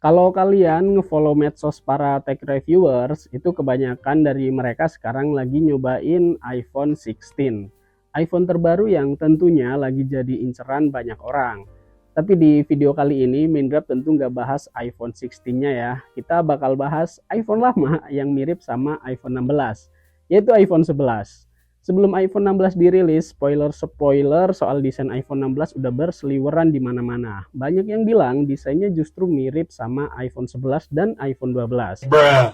Kalau kalian ngefollow medsos para tech reviewers, itu kebanyakan dari mereka sekarang lagi nyobain iPhone 16. iPhone terbaru yang tentunya lagi jadi inceran banyak orang. Tapi di video kali ini, Mindrap tentu nggak bahas iPhone 16-nya ya. Kita bakal bahas iPhone lama yang mirip sama iPhone 16, yaitu iPhone 11. Sebelum iPhone 16 dirilis, spoiler soal desain iPhone 16 udah berseliweran di mana-mana. Banyak yang bilang desainnya justru mirip sama iPhone 11 dan iPhone 12.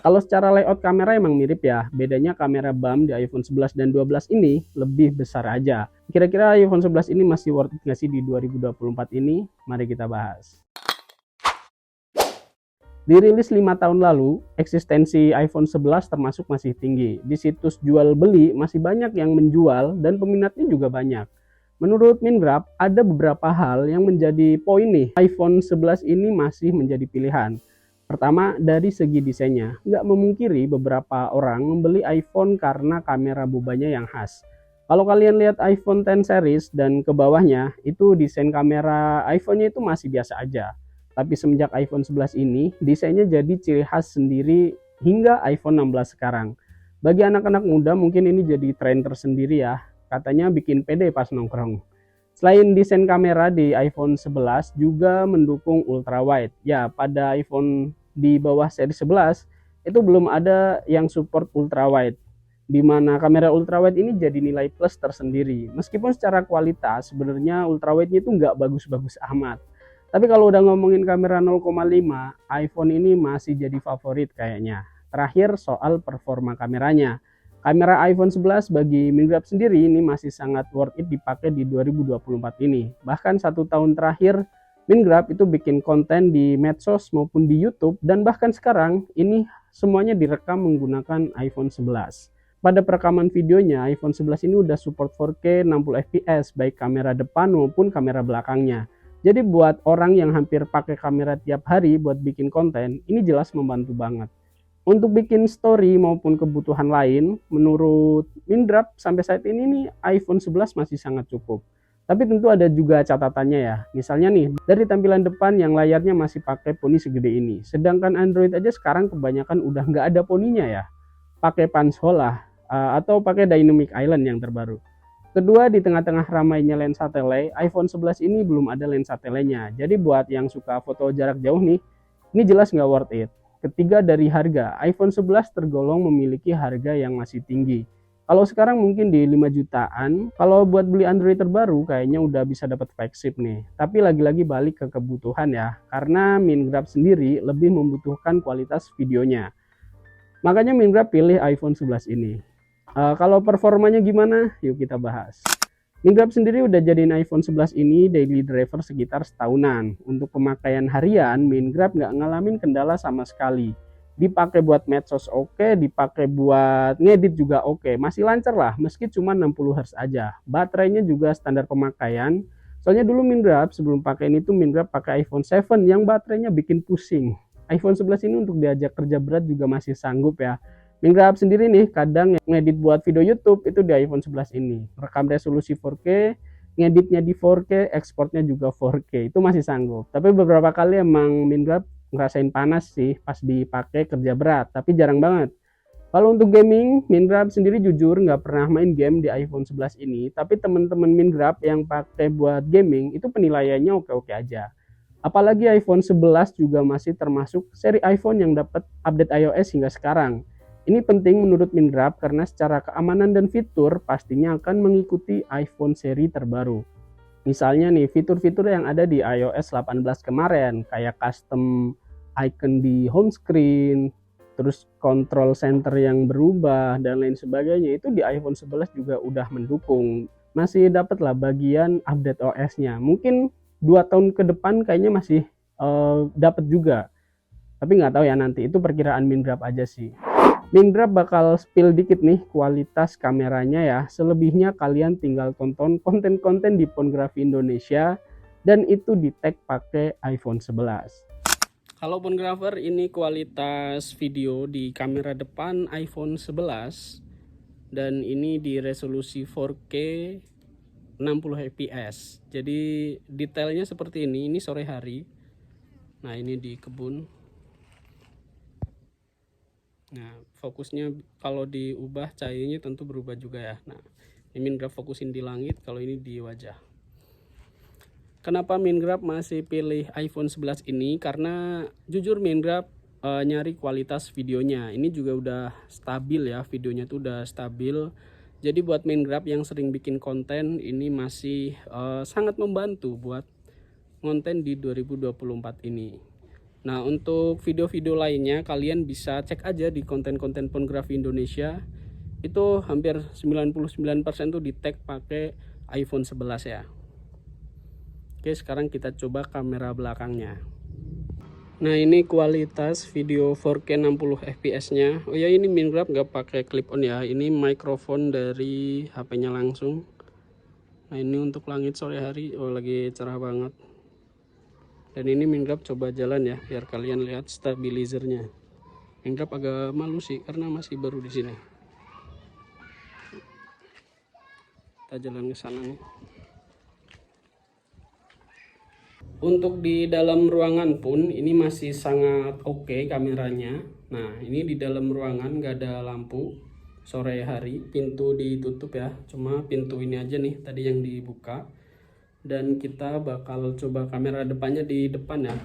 Kalau secara layout kamera emang mirip ya, bedanya kamera BAM di iPhone 11 dan 12 ini lebih besar aja. Kira-kira iPhone 11 ini masih worth it nggak sih di 2024 ini? Mari kita bahas. Dirilis 5 tahun lalu, eksistensi iPhone 11 termasuk masih tinggi. Di situs jual beli masih banyak yang menjual dan peminatnya juga banyak. Menurut Mindgrab, ada beberapa hal yang menjadi poin nih. iPhone 11 ini masih menjadi pilihan. Pertama, dari segi desainnya. Nggak memungkiri beberapa orang membeli iPhone karena kamera bobanya yang khas. Kalau kalian lihat iPhone X series dan ke bawahnya, itu desain kamera iPhone-nya itu masih biasa aja. Tapi semenjak iPhone 11 ini, desainnya jadi ciri khas sendiri hingga iPhone 16 sekarang. Bagi anak-anak muda mungkin ini jadi tren tersendiri ya. Katanya bikin pede pas nongkrong. Selain desain kamera di iPhone 11 juga mendukung ultrawide. Ya, pada iPhone di bawah seri 11 itu belum ada yang support ultrawide. Di mana kamera ultrawide ini jadi nilai plus tersendiri. Meskipun secara kualitas sebenarnya ultrawide-nya itu nggak bagus-bagus amat. Tapi kalau udah ngomongin kamera 0,5, iPhone ini masih jadi favorit kayaknya. Terakhir soal performa kameranya. Kamera iPhone 11 bagi Mindgrab sendiri ini masih sangat worth it dipakai di 2024 ini. Bahkan 1 tahun terakhir, Mindgrab itu bikin konten di medsos maupun di YouTube, dan bahkan sekarang ini semuanya direkam menggunakan iPhone 11. Pada perekaman videonya, iPhone 11 ini udah support 4K 60 fps baik kamera depan maupun kamera belakangnya. Jadi buat orang yang hampir pakai kamera tiap hari buat bikin konten, ini jelas membantu banget. Untuk bikin story maupun kebutuhan lain, menurut Mindrap sampai saat ini nih iPhone 11 masih sangat cukup. Tapi tentu ada juga catatannya ya. Misalnya nih, dari tampilan depan yang layarnya masih pakai poni segede ini. Sedangkan Android aja sekarang kebanyakan udah nggak ada poninya ya. Pakai punch hole lah, atau pakai Dynamic Island yang terbaru. Kedua, di tengah-tengah ramainya lensa tele, iPhone 11 ini belum ada lensa telenya. Jadi buat yang suka foto jarak jauh nih, ini jelas nggak worth it. Ketiga, dari harga, iPhone 11 tergolong memiliki harga yang masih tinggi. Kalau sekarang mungkin di 5 jutaan, kalau buat beli Android terbaru kayaknya udah bisa dapat flagship nih. Tapi lagi-lagi balik ke kebutuhan ya, karena Mindgrab sendiri lebih membutuhkan kualitas videonya. Makanya Mindgrab pilih iPhone 11 ini. Kalau performanya gimana? Yuk kita bahas. Mindgrab sendiri udah jadiin iPhone 11 ini daily driver sekitar setahunan. Untuk pemakaian harian, Mindgrab nggak ngalamin kendala sama sekali. Dipakai buat medsos oke, dipakai buat ngedit juga oke. Masih lancar lah, meski cuma 60 Hz aja. Baterainya juga standar pemakaian. Soalnya dulu Mindgrab sebelum pakai ini tuh Mindgrab pakai iPhone 7 yang baterainya bikin pusing. iPhone 11 ini untuk diajak kerja berat juga masih sanggup ya. Mindgrab sendiri nih kadang ngedit buat video YouTube itu di iPhone 11 ini. Rekam resolusi 4K, ngeditnya di 4K, ekspornya juga 4K. Itu masih sanggup. Tapi beberapa kali emang Mindgrab ngerasain panas sih pas dipakai kerja berat, tapi jarang banget. Kalau untuk gaming, Mindgrab sendiri jujur nggak pernah main game di iPhone 11 ini, tapi teman-teman Mindgrab yang pakai buat gaming itu penilaiannya oke-oke aja. Apalagi iPhone 11 juga masih termasuk seri iPhone yang dapat update iOS hingga sekarang. Ini penting menurut Mindgrab karena secara keamanan dan fitur pastinya akan mengikuti iPhone seri terbaru. Misalnya nih, fitur-fitur yang ada di iOS 18 kemarin, kayak custom icon di home screen, terus control center yang berubah, dan lain sebagainya, itu di iPhone 11 juga udah mendukung. Masih dapat lah bagian update OS-nya. Mungkin 2 tahun ke depan kayaknya masih dapat juga. Tapi nggak tahu ya nanti, itu perkiraan Mindgrab aja sih. Mindgrab bakal spill dikit nih kualitas kameranya ya. Selebihnya kalian tinggal tonton konten-konten di Phonography Indonesia dan itu di tag pakai iPhone 11. Kalau Phonographer ini kualitas video di kamera depan iPhone 11 dan ini di resolusi 4K 60 fps. Jadi detailnya seperti ini sore hari. Nah ini di kebun. Nah fokusnya kalau diubah cahayanya tentu berubah juga ya. Nah ini Minecraft fokusin di langit, kalau ini di wajah. Kenapa Minecraft masih pilih iPhone 11 ini? Karena jujur Minecraft nyari kualitas videonya. Ini juga udah stabil ya, videonya tuh udah stabil. Jadi buat Minecraft yang sering bikin konten, ini masih sangat membantu buat konten di 2024 ini. Nah untuk video-video lainnya kalian bisa cek aja di konten-konten pornografi Indonesia. Itu hampir 99% tuh di tag pakai iPhone 11 ya. Oke, sekarang kita coba kamera belakangnya. Nah ini kualitas video 4K 60 fps nya. Oh ya, ini Minecraft nggak pakai clip on ya, ini mikrofon dari HP nya langsung. Nah ini untuk langit sore hari, oh lagi cerah banget. Dan ini Minecraft coba jalan ya, biar kalian lihat stabilizernya. Minecraft agak malu sih karena masih baru di sini. Kita jalan ke sana nih. Untuk di dalam ruangan pun ini masih sangat oke kameranya. Nah ini di dalam ruangan nggak ada lampu, sore hari, pintu ditutup ya, cuma pintu ini aja nih tadi yang dibuka. Dan kita bakal coba kamera depannya di depan ya.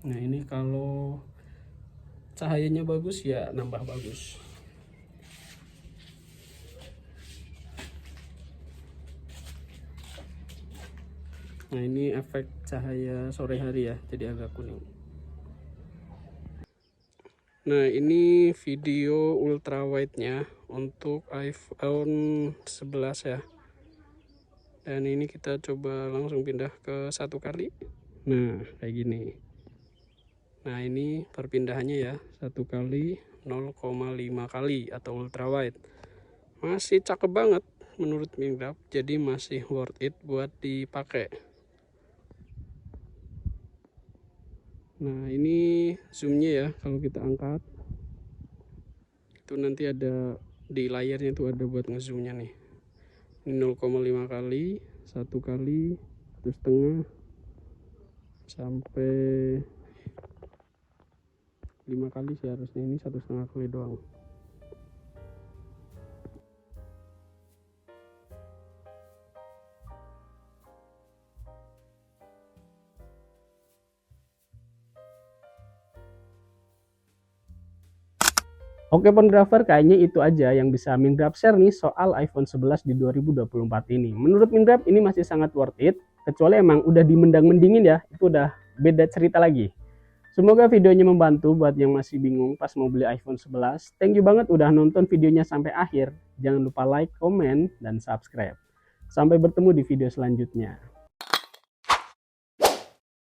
Nah ini kalau cahayanya bagus ya nambah bagus. Nah ini efek cahaya sore hari ya, jadi agak kuning. Nah ini video ultra wide nya untuk iPhone 11 ya. Dan ini kita coba langsung pindah ke 1 kali. Nah kayak gini. Nah ini perpindahannya ya, 1 kali 0,5 kali atau ultra wide. Masih cakep banget menurut Minecraft, jadi masih worth it buat dipakai. Nah ini zoomnya ya, kalau kita angkat itu nanti ada di layarnya tuh ada buat ngezoomnya nih. Ini 0,5 kali, 1 kali, 1,5 sampai 5 kali sih harusnya, ini 1,5 kali doang. Oke Phonographer, kayaknya itu aja yang bisa Minecraft share nih soal iPhone 11 di 2024 ini. Menurut Minecraft ini masih sangat worth it, kecuali emang udah dimendang-mendingin ya, itu udah beda cerita lagi. Semoga videonya membantu buat yang masih bingung pas mau beli iPhone 11. Thank you banget udah nonton videonya sampai akhir. Jangan lupa like, komen, dan subscribe. Sampai bertemu di video selanjutnya.